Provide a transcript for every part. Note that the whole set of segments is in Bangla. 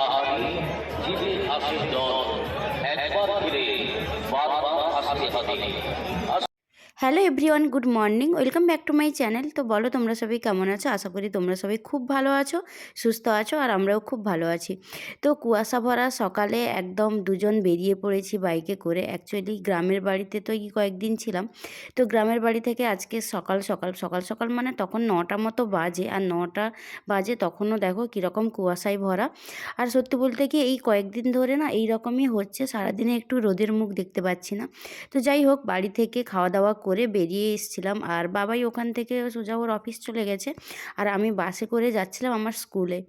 আহারে জিভে আসে জল, একবার ফিরে বারবার আসতে হবে। Hello everyone, good morning, welcome back to my channel. তো বলো তোমরা সবাই কেমন আছো? আশা করি তোমরা সবাই খুব ভালো আছো, সুস্থ আছো, আর আমরাও খুব ভালো আছি। তো কুয়াশা ভরা সকালে একদম দুজন বেরিয়ে পড়েছি বাইকে করে। অ্যাকচুয়ালি গ্রামের বাড়িতে তো এই কয়েকদিন ছিলাম, তো গ্রামের বাড়ি থেকে আজকে সকাল সকাল সকাল সকাল মানে তখন 9টা মতো বাজে, আর 9টা বাজে তখনও দেখো কীরকম কুয়াশায় ভরা। আর সত্যি বলতে কি এই কয়েকদিন ধরে না এই রকমই হচ্ছে, সারাদিনে একটু রোদের মুখ দেখতে পাচ্ছি না। তো যাই হোক, বাড়ি থেকে খাওয়া দাওয়া করে বেরিয়ে এসেছিলাম, আর বাবাই ওখান থেকে সোজা ওর অফিস চলে গেছে, আর আমি বাসে করে যাচ্ছিলাম আমার স্কুলে।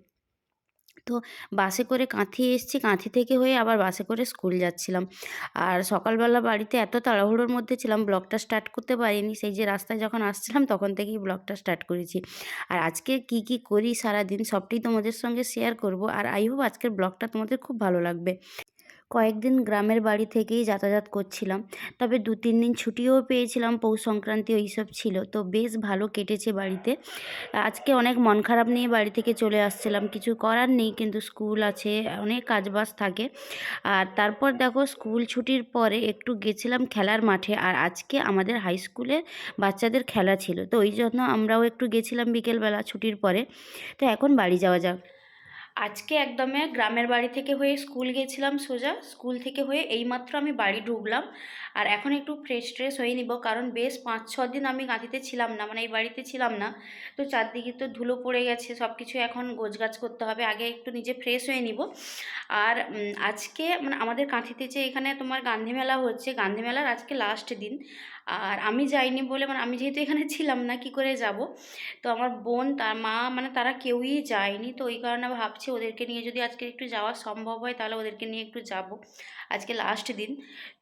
তো বাসে করে কাঁথি এসেছি, কাঁথি থেকে হয়ে আবার বাসে করে স্কুল যাচ্ছিলাম। আর সকালবেলা বাড়িতে এত তাড়াহুড়োর মধ্যে ছিলাম, ব্লগটা স্টার্ট করতে পারিনি। সেই যে রাস্তায় যখন আসছিলাম তখন থেকেই ব্লগটা স্টার্ট করেছি। আর আজকে কি কি করি সারাদিন সবটাই তোমাদের সঙ্গে শেয়ার করব, আর আই হোপ আজকের ব্লগটা তোমাদের খুব ভালো লাগবে। কয়েকদিন গ্রামের বাড়ি থেকেই যাতায়াত করছিলাম, তবে 2-3 দিন ছুটিও পেয়েছিলাম, পৌষ সংক্রান্তি ওইসব ছিল, তো বেশ ভালো কেটেছে বাড়িতে। আজকে অনেক মন খারাপ নিয়ে বাড়ি থেকে চলে আসছিলাম, কিছু করার নেই, কিন্তু স্কুল আছে, অনেক কাজবাজ থাকে। আর তারপর দেখো স্কুল ছুটির পরে একটু গেছিলাম খেলার মাঠে, আর আজকে আমাদের হাই স্কুলে বাচ্চাদের খেলা ছিল, তো ওই জন্য আমরাও একটু গেছিলাম বিকেলবেলা ছুটির পরে। তো এখন বাড়ি যাওয়া যাক। আজকে একদমে গ্রামের বাড়ি থেকে হয়ে স্কুল গেছিলাম, সোজা স্কুল থেকে হয়ে এইমাত্র আমি বাড়ি ঢুকলাম। আর এখন একটু ফ্রেশ ট্রেশ হয়ে নিব, কারণ বেশ 5-6 দিন আমি গাঁথিতে ছিলাম না, মানে এই বাড়িতে ছিলাম না। তো চারদিকে তো ধুলো পড়ে গেছে, সব কিছু এখন গোছগাছ করতে হবে, আগে একটু নিজে ফ্রেশ হয়ে নিব। আর আজকে মানে আমাদের কাঁথিতে যে এখানে তোমার গান্ধী মেলা হচ্ছে, গান্ধী মেলার আজকে লাস্ট দিন। আর আমি যাইনি বলে, মানে আমি যেহেতু এখানে ছিলাম না, কি করে যাব। তো আমার বোন, তার মা, মানে তারা কেউই যায়নি, তো ওই কারণে ভাবছি ওদেরকে নিয়ে যদি আজকে একটু যাওয়া সম্ভব হয় তাহলে ওদেরকে নিয়ে একটু যাব, আজকে লাস্ট দিন।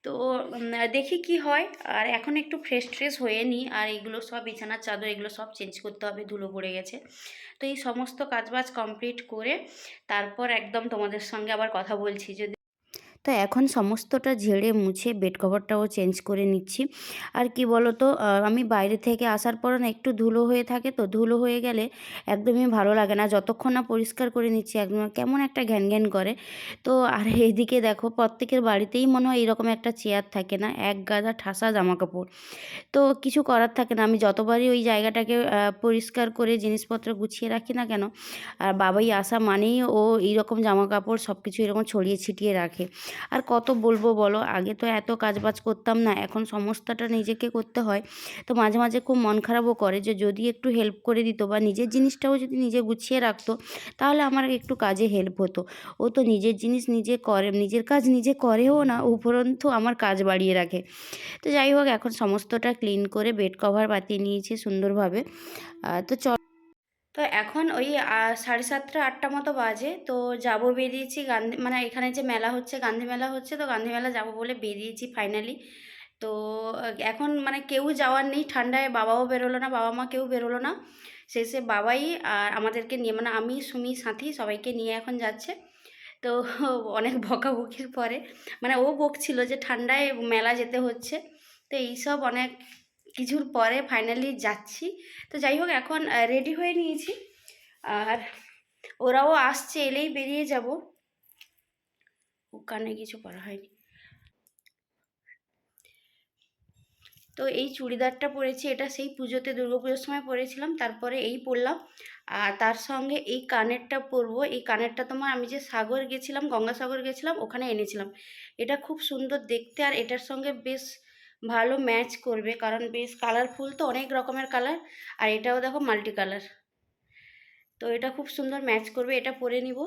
তো দেখি কি হয়। আর এখন একটু ফ্রেশ ট্রেশ হয়ে নিই, আর এগুলো সব বিছানার চাদর এগুলো সব চেঞ্জ করতে হবে, ধুলো পড়ে গেছে। তো এই সমস্ত কাজবাজ কমপ্লিট করে তারপর একদম তোমাদের সঙ্গে আবার কথা বলছি। যদি তো এখন সমস্তটা ঝেড়ে মুছে বেড কভারটাও চেঞ্জ করে নিচ্ছি। আর কি বলো তো, আমি বাইরে থেকে আসার পর না একটু ধুলো হয়ে থাকে, তো ধুলো হয়ে গেলে একদমই ভালো লাগে না, যতক্ষণ না পরিষ্কার করে নিচ্ছি একদম কেমন একটা ঘ্যান ঘ্যান করে। তো আর এইদিকে দেখো প্রত্যেকের বাড়িতেই মনে হয় এরকম একটা চেয়ার থাকে না, এক গাদা ঠাসা জামা কাপড়। তো কিছু করার থাকে না, আমি যতবারই ওই জায়গাটাকে পরিষ্কার করে জিনিসপত্র গুছিয়ে রাখি না কেন, আর বাবাই আসা মানেই ও এইরকম জামা কাপড় সব কিছু এরকম ছড়িয়ে ছিটিয়ে রাখে। আর কত বলবো বলো, আগে তো এত কাজবাজ করতাম না, এখন সমস্তটা নিজেকে করতে হয়। তো মাঝে মাঝে খুব মন খারাপও করে যে যদি একটু হেল্প করে দিত, বা নিজের জিনিসটাও যদি নিজে গুছিয়ে রাখতো, তাহলে আমার একটু কাজে হেল্প হতো। ও তো নিজের জিনিস নিজে করে, নিজের কাজ নিজে করেও না, উপরন্তু আমার কাজ বাড়িয়ে রাখে। তো যাই হোক, এখন সমস্তটা ক্লিন করে বেড কভার পাতিয়ে নিয়েছি সুন্দরভাবে। তো তো এখন ওই 7:30-8টা মতো বাজে, তো যাব বেরিয়েছি গান্ধী, মানে এখানে যে মেলা হচ্ছে গান্ধী মেলা হচ্ছে, তো গান্ধী মেলা যাবো বলে বেরিয়েছি ফাইনালি। তো এখন মানে কেউ যাওয়ার নেই, ঠান্ডায় বাবাও বেরোলো না, বাবা মা কেউ বেরোলো না। শেষে বাবাই আর আমাদেরকে নিয়ে, মানে আমি, সুমি, সাথী সবাইকে নিয়ে এখন যাচ্ছে। তো অনেক বকাবকির পরে, মানে ও বকছিল যে ঠান্ডায় মেলা যেতে হচ্ছে, তো এইসব অনেক কিছুর পরে ফাইনালি যাচ্ছি। তো যাই হোক, এখন রেডি হয়ে নিয়েছি, আর ওরাও আসছে, এলেই বেরিয়ে যাব। কানে কিছু পরা হয়নি। তো এই চুড়িদারটা পরেছি, এটা সেই পুজোতে দুর্গাপুজোর সময় পরেছিলাম, তারপরে এই পরলাম। আর তার সঙ্গে এই কানেরটা পরবো, এই কানেরটা তোমার আমি যে সাগর গেছিলাম, গঙ্গাসাগর গেছিলাম, ওখানে এনেছিলাম। এটা খুব সুন্দর দেখতে, আর এটার সঙ্গে বেশ ভালো ম্যাচ করবে, কারণ বেশ কালারফুল, তো অনেক রকমের কালার, আর এটাও দেখো মাল্টি কালার। তো এটা খুব সুন্দর ম্যাচ করবে, এটা পরে নিব।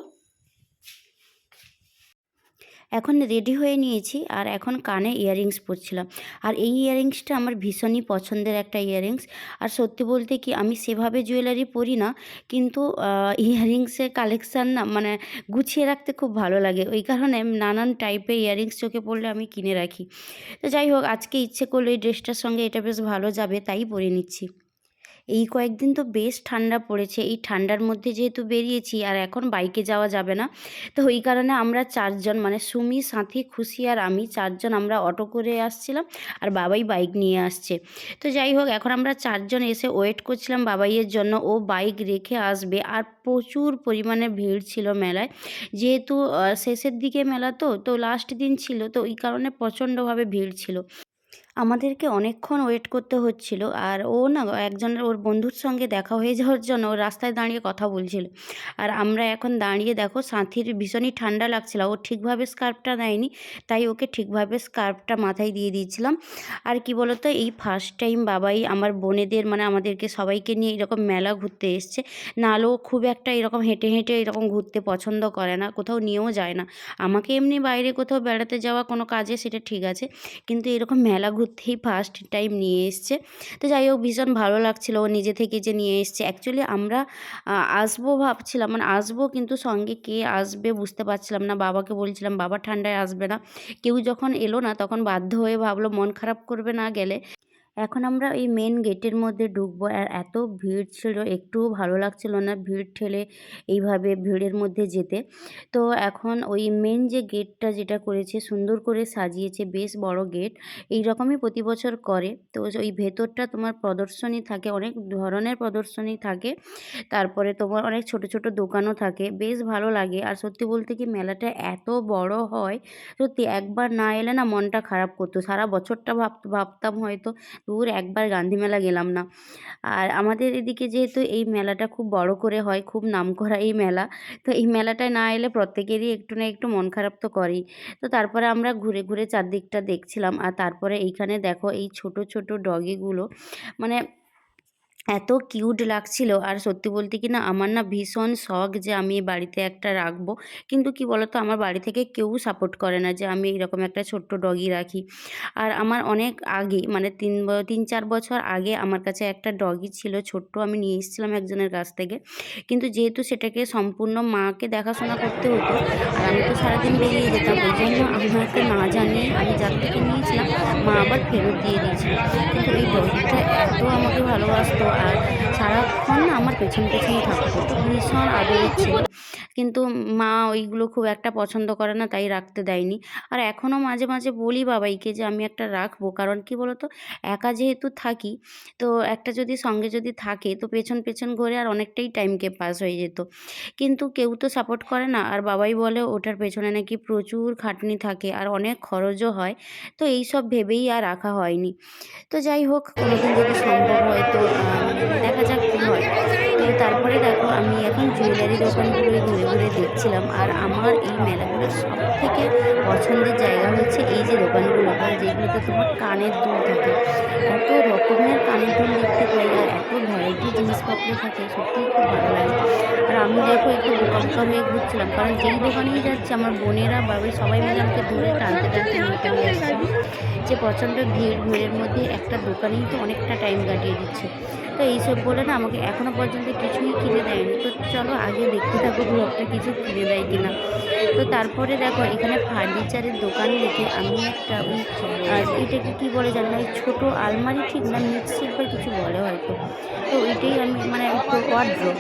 এখন রেডি হয়ে নিয়েছি, আর এখন কানে ইয়াররিংস পরছিলাম। আর এই ইয়াররিংসটা আমার ভীষণই পছন্দের একটা ইয়াররিংস। আর সত্যি বলতে কি, আমি সেভাবে জুয়েলারি পরি না, কিন্তু ইয়াররিংসের কালেকশান না, মানে গুছিয়ে রাখতে খুব ভালো লাগে, ওই কারণে নানান টাইপের ইয়াররিংস চোখে পড়লে আমি কিনে রাখি। তো যাই হোক, আজকে ইচ্ছে করলো এই ড্রেসটার সঙ্গে এটা বেশ ভালো যাবে, তাই পরে নিচ্ছি। এই কয়েকদিন তো বেশ ঠান্ডা পড়েছে। এই ঠান্ডার মধ্যে যেহেতু বেরিয়েছি আর এখন বাইকে যাওয়া যাবে না। তো এই কারণে আমরা ৪ জন মানে সুমি, সাথী, খুশি আর আমি ৪ জন আমরা অটো করে আসছিলাম আর বাবাই বাইক নিয়ে আসছে। তো যাই হোক এখন আমরা ৪ জন এসে ওয়েট করছিলাম বাবাইয়ের জন্য। ও বাইক রেখে আসবে আর প্রচুর পরিমাণে ভিড় ছিল মেলায়। যেহেতু শেষের দিকে মেলা তো লাস্ট দিন ছিল তো এই কারণে প্রচণ্ডভাবে ভিড় ছিল। আমাদেরকে অনেকক্ষণ ওয়েট করতে হচ্ছিল আর ও না একজনের ওর বন্ধুর সঙ্গে দেখা হয়ে যাওয়ার জন্য ও রাস্তায় দাঁড়িয়ে কথা বলছিল। আর আমরা এখন দাঁড়িয়ে দেখো সাথীর ভীষণই ঠান্ডা লাগছিল, ও ঠিকভাবে স্কার্ফটা নেয়নি, তাই ওকে ঠিকভাবে স্কার্ফটা মাথায় দিয়ে দিয়েছিলাম। আর কি বলতো, এই ফার্স্ট টাইম বাবাই আমার বোনেদের মানে আমাদেরকে সবাইকে নিয়ে এরকম মেলা ঘুরতে এসছে। নাহলেও খুব একটা এরকম হেঁটে হেঁটে এরকম ঘুরতে পছন্দ করে না, কোথাও নিয়েও যায় না। আমাকে এমনি বাইরে কোথাও বেড়াতে যাওয়া কোনো কাজে সেটা ঠিক আছে, কিন্তু এরকম মেলা ঘুরতেই ফার্স্ট টাইম নিয়ে এসছে। তো যাই হোক ভীষণ ভালো লাগছিলো ও নিজে থেকে যে নিয়ে এসছে। অ্যাকচুয়ালি আমরা আসবো ভাবছিলাম, মানে আসবো কিন্তু সঙ্গে কে আসবে বুঝতে পারছিলাম না। বাবাকে বলছিলাম বাবা ঠান্ডায় আসবে না। কেউ যখন এলো না তখন বাধ্য হয়ে ভাবলো মন খারাপ করবে না গেলে। এখন আমরা এই মেন গেটের মধ্যে ঢুকবো আর এত ভিড় ছিল, একটুও ভালো লাগছিল না ভিড় ঠেলে এইভাবে ভিড়ের মধ্যে যেতে। তো এখন ওই মেন যে গেটটা যেটা করেছে সুন্দর করে সাজিয়েছে, বেশ বড় গেট, এই রকমই প্রতি বছর করে। তো ওই ভেতরটা তোমার প্রদর্শনী থাকে, অনেক ধরনের প্রদর্শনী থাকে, তারপরে তোমার অনেক ছোট ছোট দোকানও থাকে, বেশ ভালো লাগে। আর সত্যি বলতে কি মেলাটা এত বড় হয়, সত্যি একবার না এলে না মনটা খারাপ করতো। সারা বছরটা ভাবতাম হয়তো দূর একবার গান্ধী মেলা গেলাম না। আর আমাদের এদিকে যেহেতু এই মেলাটা খুব বড় করে হয়, খুব নামকরা এই মেলা, তো এই মেলাটায় না এলে প্রত্যেকেরই একটু না একটু মন খারাপ তো করেই। তো তারপরে আমরা ঘুরে ঘুরে চারদিকটা দেখছিলাম আর তারপরে এইখানে দেখো এই ছোট ছোট ডগিগুলো মানে এত কিউট লাগছিল। আর সত্যি বলতে কি না আমার না ভীষণ শখ যে আমি বাড়িতে একটা রাখবো, কিন্তু কি বলতো আমার বাড়ি থেকে কেউ সাপোর্ট করে না যে আমি এরকম একটা ছোট্ট ডগি রাখি। আর আমার অনেক আগে মানে ৩-৪ বছর আগে আমার কাছে একটা ডগি ছিল ছোট্ট, আমি নিয়ে এসেছিলাম একজনের কাছ থেকে। কিন্তু যেহেতু সেটাকে সম্পূর্ণ মাকে দেখাশোনা করতে হতো আর আমি তো সারাদিন বেরিয়ে যেতাম, ওই জন্য আমাকে না জানিয়ে আমি যার থেকে নিয়েছিলাম মা আবার ফেরত দিয়ে দিয়েছিল। কিন্তু এই ডগিটা এত আমাকে ভালোবাসতো আর সারাক্ষণ না আমার পেছন পেছনই থাকতো, ভীষণ আদরের ছিল। কিন্তু মা ওইগুলো খুব একটা পছন্দ করে না, তাই রাখতে দেয়নি। আর এখনও মাঝে মাঝে বলি বাবাইকে যে আমি একটা রাখবো, কারণ কি বলতো একা যেহেতু থাকি, তো একটা যদি সঙ্গে যদি থাকে তো পেছন পেছন ঘুরে আর অনেকটাই টাইমকে পাস হয়ে যেত। কিন্তু কেউ তো সাপোর্ট করে না, আর বাবাই বলে ওটার পেছনে নাকি প্রচুর খাটনি থাকে আর অনেক খরচও হয়। তো এইসব ভেবেই আর রাখা হয়নি। তো যাই হোক কোনোদিন যদি সম্ভব হয় তো দেখা যাক কী হয়। তো তারপরে দেখো আমি এখন জুয়েলারি দোকানগুলোই ঘুরে ঘুরে দেখছিলাম। আর আমার এই মেলাগুলোর সবথেকে পছন্দের জায়গা হচ্ছে এই যে দোকানগুলো, মানে যেগুলোতে তোমার কানের দুল থাকে। এত রকমের কানের দুল দেখতে পাই আর এত ভ্যারাইটি জিনিসপত্র থাকে, সত্যিই খুব ভালো লাগে। আর আমি দেখো একটু বোকা হয়ে ঘুরছিলাম, কারণ যেই দোকানেই যাচ্ছে আমার বোনেরা বাবাই সবাই মিলে আমাকে ধরে টানতে টানতে নিয়ে চলে আসছে। যে প্রচণ্ড ভিড়ের মধ্যে একটা দোকানেই তো অনেকটা টাইম কাটিয়ে দিচ্ছে। তো এইসব বলে না আমাকে এখনও পর্যন্ত কিছুই কিনে দেয়নি। তো চলো আগে দেখতে থাকো ব্লগটা কিছু কিনে দেয় কিনা। তো তারপরে দেখো এখানে ফার্নিচারের দোকান দেখে আমি একটা ওই এটাকে কী বলে জানি না, ওই ছোটো আলমারি ঠিক না, মিক্সির বা কিছু বলে হয়তো। তো ওইটাই আমি মানে ওয়ার্ড্রোব,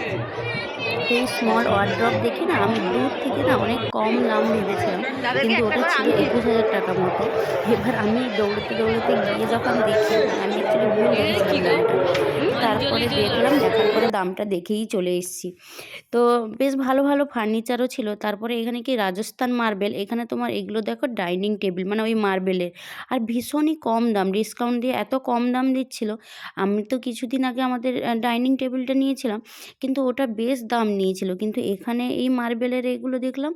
তো এই স্মল ওয়ার্ড্রপ দেখে না আমি দূর থেকে না অনেক কম দাম ভেবেছিলাম, কিন্তু ওটা ছিল ২১,০০০ টাকা মতো। এবার আমি দৌড়তে দৌড়তে গিয়ে যখন দেখি আমি অ্যাকচুয়ালি ভুল দেখেছিলাম দামটা, তারপরে দেখলাম, দেখার পরে দামটা দেখেই চলে এসেছি। তো বেশ ভালো ভালো ফার্নিচারও ছিল। তারপরে এখানে কি রাজস্থান মার্বেল, এখানে তোমার এগুলো দেখো ডাইনিং টেবিল মানে ওই মার্বেলের, আর ভীষণই কম দাম, ডিসকাউন্ট দিয়ে এত কম দাম দিচ্ছিল। আমি তো কিছুদিন আগে আমাদের ডাইনিং টেবিলটা নিয়েছিলাম, কিন্তু ওটা বেশ দাম নিয়েছিল, কিন্তু এখানে এই মার্বেলের এগুলো দেখলাম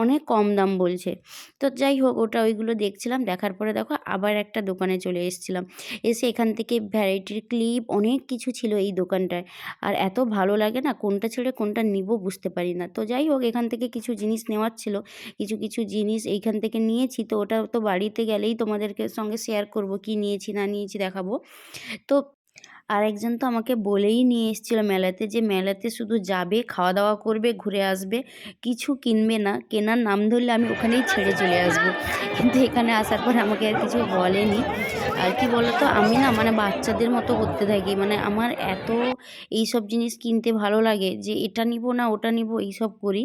অনেক কম দাম বলছে। তো যাই হোক ওটা ওইগুলো দেখছিলাম, দেখার পরে দেখো আবার একটা দোকানে চলে এসেছিলাম। এসে এখান থেকে ভ্যারাইটির ক্লিপ অনেক কিছু ছিল এই দোকানটায়। আর এত ভালো লাগে না কোনটা ছেড়ে কোনটা নিব বুঝতে পারি না। তো যাই হোক এখান থেকে কিছু জিনিস নেওয়ার ছিল, কিছু কিছু জিনিস এইখান থেকে নিয়েছি। তো ওটা তো বাড়িতে গেলেই তোমাদেরকে সঙ্গে শেয়ার করব কি নিয়েছি না নিয়েছি দেখাবো। তো আরেকজন তো আমাকে বলেই নিয়ে এসেছিল মেলাতে, যে মেলাতে শুধু যাবে, খাওয়া দাওয়া করবে, ঘুরে আসবে, কিছু কিনবে না। কেনার নাম ধরলে আমি ওখানেই ছেড়ে চলে আসব। কিন্তু এখানে আসার পরে আমাকে আর কিছু বলেনি। আর কি বলো তো, আমি না মানে বাচ্চাদের মতো করতে থাকি। মানে আমার এত এইসব জিনিস কিনতে ভালো লাগে যে এটা নিব না ওটা নিব এইসব করি।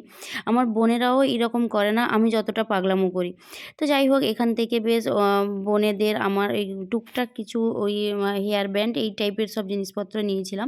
আমার বোনেরাও এরকম করে না, আমি যতটা পাগলামো করি। তো যাই হোক, এখান থেকে বেশ বোনেদের আমার এই টুকটাক কিছু ওই হেয়ার ব্যান্ড এই টাইপের সব জিনিসপত্র নিয়েছিলাম।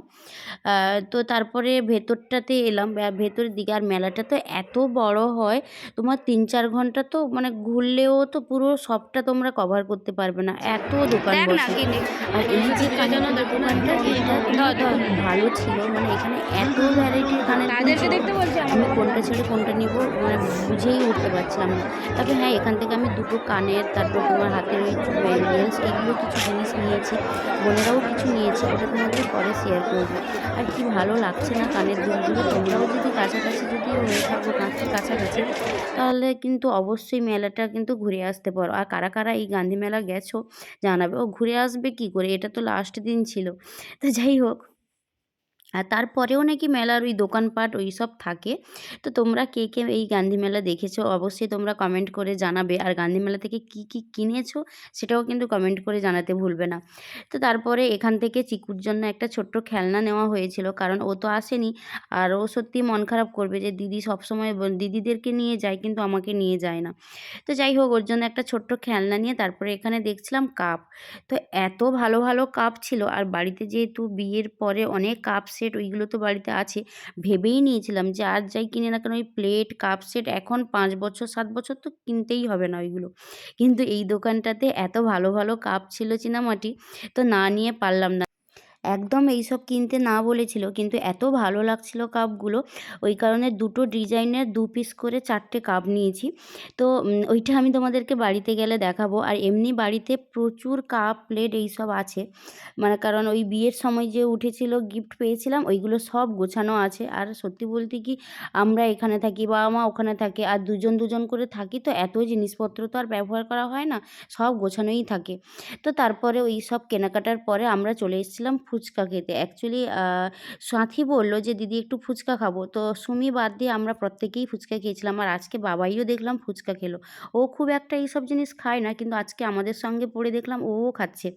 তো তারপরে ভেতরটাতে এলাম, ভেতরের দিকে। আর মেলাটা তো এত বড় হয়, তোমার ৩-৪ ঘন্টা তো মানে ঘুরলেও তো পুরো সবটা তোমরা কভার করতে পারবে না, এত দোকান দেখ না বসে। কিনে আর এই যে কানের দুলের দোকানটা, এটা খুব ভালো ছিল। মানে এখানে এত ভ্যারাইটির কানের দুল তাদেরকে ছিল, দেখতে বলছি আমি কোনটা ছেড়ে কোনটা নিব মানে বুঝেই উঠতে পারছিলাম না। তবে হ্যাঁ, এখান থেকে আমি দুটো কানের, তারপর তোমার হাতের ওই ব্যাঙ্গেলস, এগুলো কিছু জিনিস নিয়েছি। বোনেরাও কিছু নিয়েছে, ওটা তোমাদের পরে শেয়ার করবো। আর কি ভালো লাগছে না কানের দুলগুলো। তোমরাও যদি কাছাকাছি যদি হয়ে থাকো, কাছাকাছি, তাহলে কিন্তু অবশ্যই মেলাটা কিন্তু ঘুরে আসতে পারো। আর কারা কারা এই গান্ধী মেলা গেছো জানাবে। ও ঘুরে আসবে কি করে, এটা তো লাস্ট দিন ছিল। তো যাই হোক, আর তারপরেও নাকি মেলার ওই দোকানপাট ওই সব থাকে। তো তোমরা কে কে এই গান্ধী মেলা দেখেছো অবশ্যই তোমরা কমেন্ট করে জানাবে। আর গান্ধী মেলা থেকে কি কি কিনেছো সেটাও কিন্তু কমেন্ট করে জানাতে ভুলবে না। তো তারপরে এখান থেকে চিকুর জন্য একটা ছোট্ট খেলনা নেওয়া হয়েছিল, কারণ ও তো আসেনি। আর ও সত্যি মন খারাপ করবে যে দিদি সবসময় দিদিদেরকে নিয়ে যায় কিন্তু আমাকে নিয়ে যায় না। তো যাই হোক, ওর জন্য একটা ছোট্ট খেলনা নিয়ে তারপরে এখানে দেখছিলাম কাপ। তো এত ভালো ভালো কাপ ছিল। আর বাড়িতে যেহেতু বিয়ের পরে অনেক কাপ সেট ওইগুলো তো বাড়িতে আছে, ভেবেই নিয়েছিলাম যে আর যাই কিনে না কেন ওই প্লেট কাপ সেট এখন 5 বছর 7 বছর তো কিনতেই হবে না ওইগুলো। কিন্তু এই দোকানটাতে এত ভালো ভালো কাপ ছিল চীনামাটি, তো না নিয়ে পারলাম না। একদম এইসব কিনতে না বলেছিল, কিন্তু এত ভালো লাগছিল কাপগুলো, ওই কারণে দুটো ডিজাইনের 2 পিস করে 4টে কাপ নিয়েছি। তো ওইটা আমি তোমাদেরকে বাড়িতে গেলে দেখাবো। আর এমনি বাড়িতে প্রচুর কাপ প্লেট এইসব আছে, মানে কারণ ওই বিয়ের সময় যে উঠেছিল গিফট পেয়েছিলাম ওইগুলো সব গোছানো আছে। আর সত্যি বলতে কি, আমরা এখানে থাকি, বাবা মা ওখানে থাকে, আর দুজন দুজন করে থাকি, তো এত জিনিসপত্র তো আর ব্যবহার করা হয় না, সব গোছানোই থাকে। তো তারপরে ওই সব কেনাকাটার পরে আমরা চলে এসেছিলাম ফুচকা খেতে। অ্যাকচুয়ালি সাথী বলল যে দিদি একটু ফুচকা খাবো, তো সুমি বাদ দিয়ে আমরা প্রত্যেকেই ফুচকা খেয়েছিলাম। আর আজকে বাবাইও দেখলাম ফুচকা খেলো। ও খুব একটা এইসব জিনিস খায় না, কিন্তু আজকে আমাদের সঙ্গে পড়ে দেখলাম ও খাচ্ছে।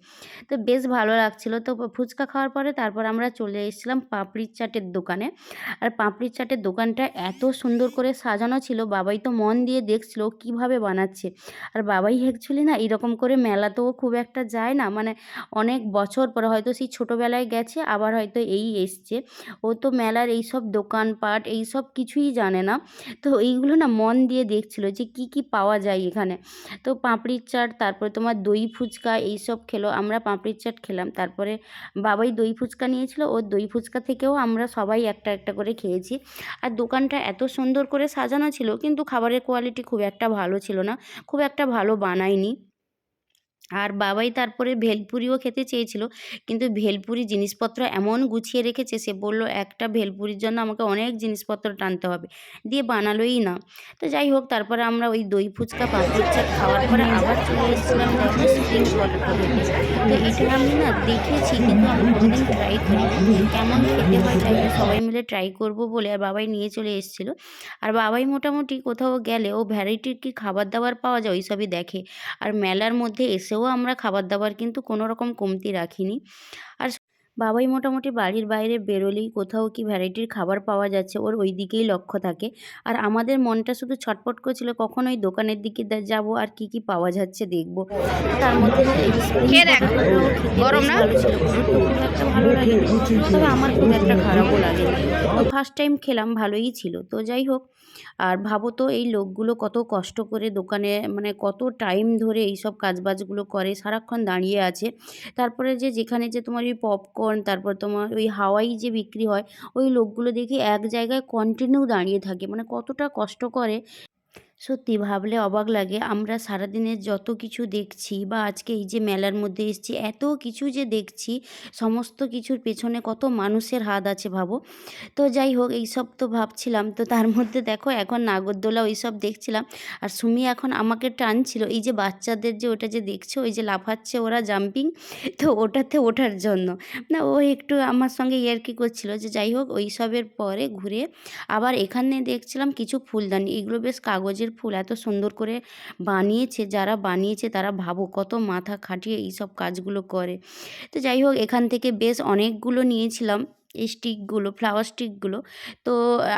তো বেশ ভালো লাগছিল। তো ফুচকা খাওয়ার পরে তারপর আমরা চলে এসেছিলাম পাপড়ির চাটের দোকানে। আর পাপড়ির চাটের দোকানটা এত সুন্দর করে সাজানো ছিল, বাবাই তো মন দিয়ে দেখছিল ও কীভাবে বানাচ্ছে। আর বাবাই অ্যাকচুয়ালি না এরকম করে মেলাতেও খুব একটা যায় না, মানে অনেক বছর পরে হয়তো সেই ছোটোবেলায় গেছে, আবার হয়তো এই এসছে। ও তো মেলার এইসব দোকানপাট এইসব কিছুই জানে না। তো এইগুলো না মন দিয়ে দেখছিল যে কি কি পাওয়া যায় এখানে। তো পাপড়ির চাট, তারপরে তোমার দই ফুচকা এইসব খেলো। আমরা পাপড়ির চাট খেলাম, তারপরে বাবাই দই ফুচকা নিয়েছিল, ওর দই ফুচকা থেকেও আমরা সবাই একটা একটা করে খেয়েছি। আর দোকানটা এত সুন্দর করে সাজানো ছিল, কিন্তু খাবারের কোয়ালিটি খুব একটা ভালো ছিল না, খুব একটা ভালো বানায়নি। আর বাবাই তারপরে ভেলপুরিও খেতে চেয়েছিল, কিন্তু ভেলপুরি জিনিসপত্র এমন গুছিয়ে রেখেছে, সে বলল একটা ভেলপুরির জন্য আমাকে অনেক জিনিসপত্র টানতে হবে, দিয়ে বানালোই না। তো যাই হোক, তারপরে আমরা ওই দই ফুচকা পাপড়ির চাট খাওয়ার পরে আবার চলে এসেছিলাম দেখো স্প্রিং পটেটো খেতে। তো এটা আমি না দেখেছি, কিন্তু আমি কোনোদিন ট্রাই করিনি কেমন খেতে হয়, তাই সবাই মিলে ট্রাই করব বলে আর বাবাই নিয়ে চলে এসেছিলো। আর বাবাই মোটামুটি কোথাও গেলে ও ভ্যারাইটির কি খাবার দাবার পাওয়া যায় ওইসবই দেখে। আর মেলার মধ্যে এসেও আমরা খাবার দাবার কিন্তু কোনো রকম কমতি রাখিনি। আর বাবাই মোটামুটি বাড়ির বাইরে বেরোলেই কোথাও কি ভ্যারাইটির খাবার পাওয়া যাচ্ছে ওর ওই দিকেই লক্ষ্য থাকে। আর আমাদের মনটা শুধু ছটফট করছিল কখন ওই দোকানের দিকে যাব আর কি কি পাওয়া যাচ্ছে দেখব। তার মধ্যে না এই স্প্রিং খেয়ে দেখ, পটেটোটাও খেতে গরম বেশ না? ভালো ছিল, ওর তো খুব একটা ভালো লাগেনি, তবে আমার খুব একটা খারাপও লাগেনি। তো ফার্স্ট টাইম খেলাম, ভালোই ছিল। তো যাই হোক, আর ভাবো তো এই লোকগুলো কত কষ্ট করে দোকানে মানে কত টাইম ধরে এইসব কাজবাজগুলো করে, সারাক্ষণ দাঁড়িয়ে আছে। তারপরে যে যেখানে যে তোমার ওই পপকর্ন, তারপর তোমার ওই হাওয়াই যে বিক্রি হয়, ওই লোকগুলো দেখি এক জায়গায় কন্টিনিউ দাঁড়িয়ে থাকে, মানে কতটা কষ্ট করে। সত্যি ভাবলে অবাক লাগে আমরা সারাদিনের যত কিছু দেখছি বা আজকে এই যে মেলার মধ্যে এসেছি এত কিছু যে দেখছি সমস্ত কিছুর পেছনে কত মানুষের হাত আছে ভাবো। তো যাই হোক এইসব তো ভাবছিলাম তো তার মধ্যে দেখো এখন নাগরদোলা ওইসব দেখছিলাম আর সুমি এখন আমাকে টানছিল এই যে বাচ্চাদের যে ওটা যে দেখছো ওই যে লাফাচ্ছে ওরা জাম্পিং তো ওটাতে ওঠার জন্য না ও একটু আমার সঙ্গে ইয়ার্কি করছিল যে যাই হোক ওই সবের পরে ঘুরে আবার এখানে দেখছিলাম কিছু ফুলদানি এগুলো বেশ কাগজের ফুল এত সুন্দর করে বানিয়েছে যারা বানিয়েছে তারা ভাবো কত মাথা খাটিয়ে এইসব কাজগুলো করে। তো যাই হোক এখান থেকে বেশ অনেকগুলো নিয়েছিলাম এই স্টিকগুলো ফ্লাওয়ার স্টিকগুলো। তো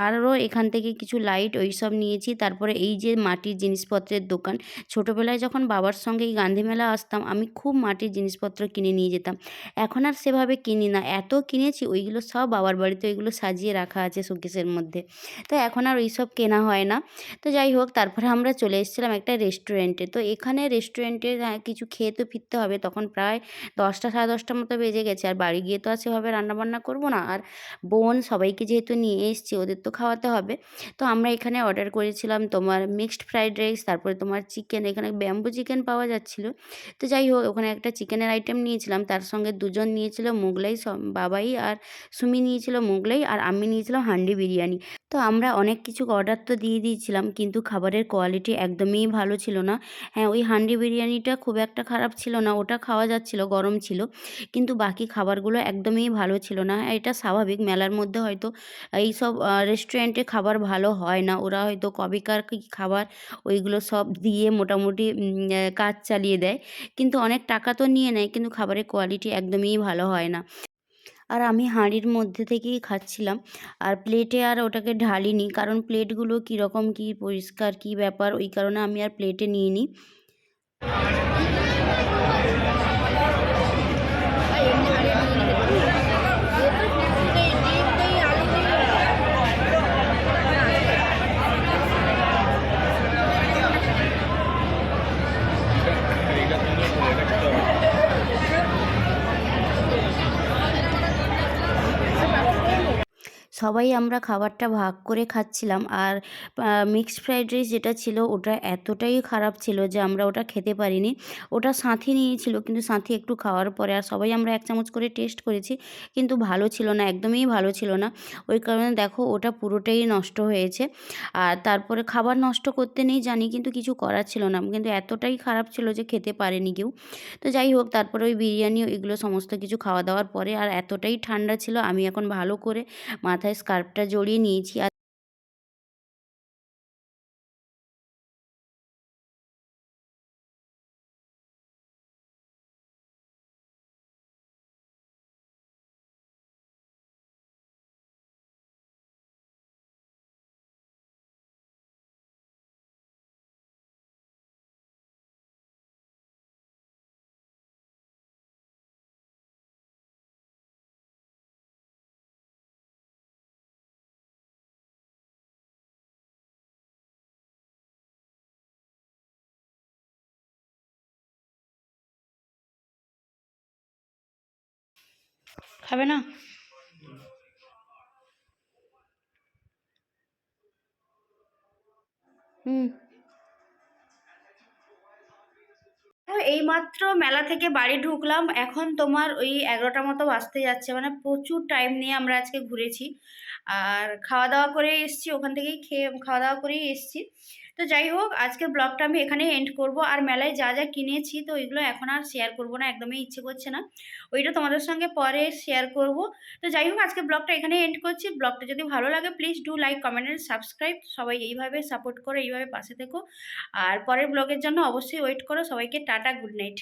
আরও এখান থেকে কিছু লাইট ওইসব নিয়েছি। তারপরে এই যে মাটির জিনিসপত্রের দোকান, ছোটোবেলায় যখন বাবার সঙ্গে এই গান্ধী মেলা আসতাম আমি খুব মাটির জিনিসপত্র কিনে নিয়ে যেতাম। এখন আর সেভাবে কিনি না, এত কিনেছি ওইগুলো সব বাবার বাড়িতে ওইগুলো সাজিয়ে রাখা আছে শোকেসের মধ্যে। তো এখন আর ওইসব কেনা হয় না। তো যাই হোক তারপরে আমরা চলে এসেছিলাম একটা রেস্টুরেন্টে। তো এখানে রেস্টুরেন্টে কিছু খেয়ে তো ফিরতে হবে, তখন প্রায় 10টা 10:30 মতো বেজে গেছে। আর বাড়ি গিয়ে তো আর সেভাবে রান্নাবান্না করব না। আর বোন সবাইকে যেহেতু নিয়ে এসেছি ওদের তো খাওয়াতে হবে। তো আমরা এখানে অর্ডার করেছিলাম তোমার মিক্সড ফ্রাইড রাইস, তারপরে তোমার চিকেন, এখানে ব্যাম্বু চিকেন পাওয়া যাচ্ছিল। তো যাই হোক ওখানে একটা চিকেনের আইটেম নিয়েছিলাম, তার সঙ্গে দুজন নিয়েছিল মোগলাই, বাবাই আর সুমি নিয়েছিল মোগলাই আর আমি নিয়েছিলাম হান্ডি বিরিয়ানি। তো আমরা অনেক কিছু অর্ডার তো দিয়ে দিয়েছিলাম কিন্তু খাবারের কোয়ালিটি একদমই ভালো ছিল না। হ্যাঁ, ওই হান্ডি বিরিয়ানিটা খুব একটা খারাপ ছিল না, ওটা খাওয়া যাচ্ছিল, গরম ছিল। কিন্তু বাকি খাবারগুলো একদমই ভালো ছিল না। এটা স্বাভাবিক, মেলার মধ্যে হয়তো এইসব রেস্টুরেন্টে খাবার ভালো হয় না। ওরা হয়তো কবেকার কি খাবার ওইগুলো সব দিয়ে মোটামুটি কাজ চালিয়ে দেয়। কিন্তু অনেক টাকা তো নিয়ে নেয় কিন্তু খাবারের কোয়ালিটি একদমই ভালো হয় না। আর আমি হাঁড়ির মধ্যে থেকেই খাচ্ছিলাম। আর প্লেটে আর ওটাকে ঢালিনি, কারণ প্লেটগুলো কীরকম কী পরিষ্কার কী ব্যাপার ওই কারণে আমি আর প্লেটে নিইনি। সবাই আমরা খাবারটা ভাগ করে খাচ্ছিলাম। আর মিক্সড ফ্রাইড রাইস যেটা ছিল ওটা এতটাই খারাপ ছিল যে আমরা ওটা খেতে পারিনি। ওটা সাথী নিয়েছিল কিন্তু সাথী একটু খাওয়ার পরে আর সবাই আমরা 1 চামচ করে টেস্ট করেছি কিন্তু ভালো ছিল না, একদমই ভালো ছিল না। ওই কারণে দেখো ওটা পুরোটাই নষ্ট হয়েছে। আর তারপরে খাবার নষ্ট করতে নেই জানি কিন্তু কিছু করার ছিল না। কিন্তু এতটাই খারাপ ছিল যে খেতে পারেনি কেউ। তো যাই হোক তারপরে ওই বিরিয়ানি এগুলো সমস্ত কিছু খাওয়া দাওয়ার পরে আর এতটাই ঠান্ডা ছিল আমি এখন ভালো করে মাথায় স্কার্ফটা জড়িয়ে নিয়েছি। আর খাবে না? হুম। এইমাত্র মেলা থেকে বাড়ি ঢুকলাম, এখন তোমার ওই 11টা মতো বাজতে যাচ্ছে, মানে প্রচুর টাইম নিয়ে আমরা আজকে ঘুরেছি। আর খাওয়া দাওয়া করে এসছি, ওখান থেকেই খেয়ে খাওয়া দাওয়া করেই এসছি। তো যাই হোক আজকের ব্লগটা আমি এখানেই এন্ড করব। আর মেলায় যা যা কিনেছি তো ওইগুলো এখন আর শেয়ার করব না, একদমই ইচ্ছে করছে না, ওইটা তোমাদের সঙ্গে পরে শেয়ার করব। তো যাই হোক আজকে ব্লগটা এখানেই এন্ড করছি। ব্লগটা যদি ভালো লাগে please do like comment and subscribe. সবাই এইভাবে সাপোর্ট করো, এইভাবে পাশে থেকো। আর পরের ব্লগের জন্য অবশ্যই ওয়েট করো। সবাইকে টাটা, গুড নাইট।